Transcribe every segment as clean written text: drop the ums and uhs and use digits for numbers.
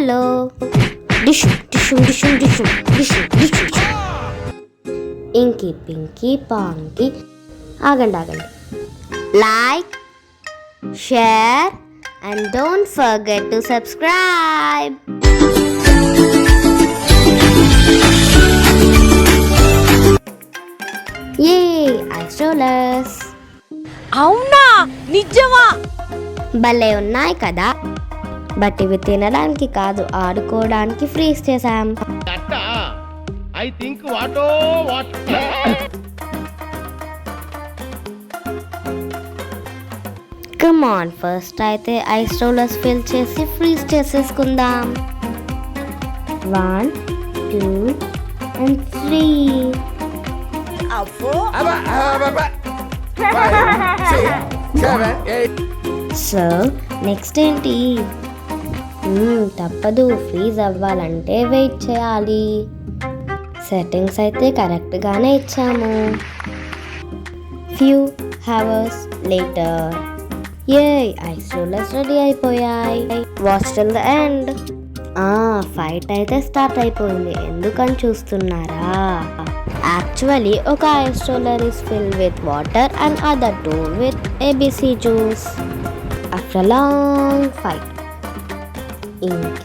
Hello dish dish dish dish dish dish. ఇంకి పింకీ పాంకి. ఆగండి. Like, share and don't forget to subscribe. Yay, ice rollers. అవునా, నిజమా? భలే ఉన్నాయి కదా. బట్ ఇవి తినడానికి కాదు, ఆడుకోవడానికి ఫ్రీజ్ చేసాం. I think what. Come on, first అయితే ఐస్ రోలర్స్ ఫిల్ చేసి ఫ్రీజ్ చేసేసుకుందాం. 1 2 and 3. సో నెక్స్ట్ ఏంటి? తప్పదు, ఫ్రీజ్ అవ్వాలంటే వెయిట్ చేయాలి. సెట్టింగ్స్ అయితే కరెక్ట్గానే ఇచ్చాము. Few hours later, ice rollers ready అయిపోయాయి. Watch till the end. Fight అయితే స్టార్ట్ అయిపోయింది. ఎందుకని చూస్తున్నారా? యాక్చువల్లీ ఒక ice roller is filled with water and other two with ABC juice. After long fight, ఇంకి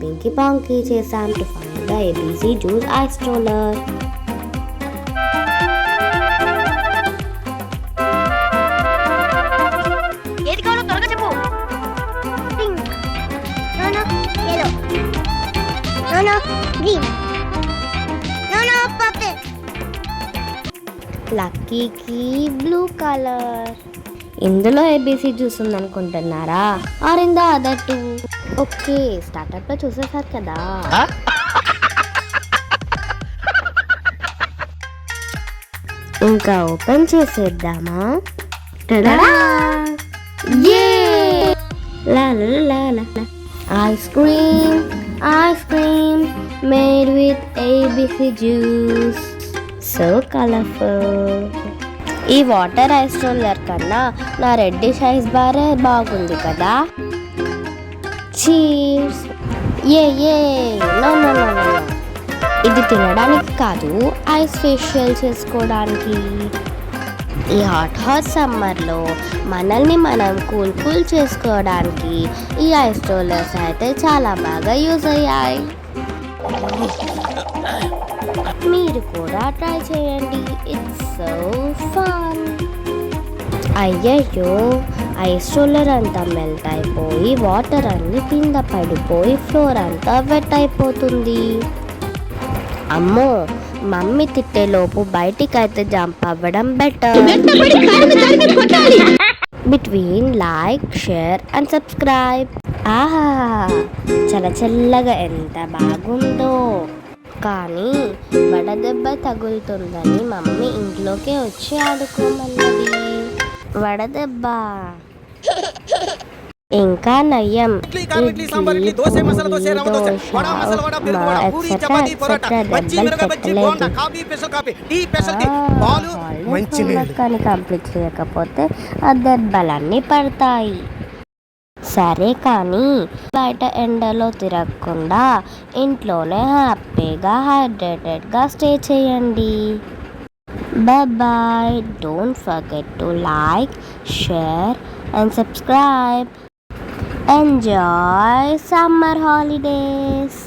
పింకీ పాంకీ చేసాం to find the ABC juice ice roller. లక్కీకి బ్లూ కలర్. ఇందులో ABC జ్యూస్ ఉందనుకుంటున్నారా? Or in the other two? Okay, startup లో చూసేసారు కదా. ఇంకా ఓపెన్ చేసేద్దామా? Ice cream made with ABC juice. So colourful. ఈ వాటర్ ఐస్ రోలర్ కన్నా నా రెడ్డిష్ ఐస్ బారే బాగుంది కదా. చీర్స్. నో. ఇది తినడానికి కాదు, ఐస్ ఫేషియల్ చేసుకోవడానికి. ఈ హాట్ సమ్మర్లో మనల్ని మనం కూల్ చేసుకోవడానికి ఈ ఐస్ రోలర్స్ అయితే చాలా బాగా యూజ్ అయ్యాయి. మీరు కూడా ట్రై చేయండి. It's so fun. అయ్యయ్యో, ఐస్ రోలర్ అంతా మెల్ట్ అయిపోయి వాటర్ అన్ని కింద పడిపోయి ఫ్లోర్ అంతా వెట్ అయిపోతుంది. అమ్మో, మమ్మీ తిట్టేలోపు బయటికైతే జంప్ అవ్వడం better. Between like, share and subscribe. ఆహా, చల్లగా ఎంత బాగుందో. కానీ వడదెబ్బ తగులుతుందని మమ్మీ ఇంట్లోకే వచ్చి ఆడుకోమన్నది. వడదెబ్బ ఇంకా నయ్యం. కానీ కంప్లీట్ చేయకపోతే ఆ దెబ్బలన్నీ పడతాయి. సరే కానీ బయట ఎండలో తిరగకుండా ఇంట్లోనే హ్యాపీగా హైడ్రేటెడ్గా స్టే చేయండి. Bye. Don't forget to like, share and subscribe. Enjoy summer holidays.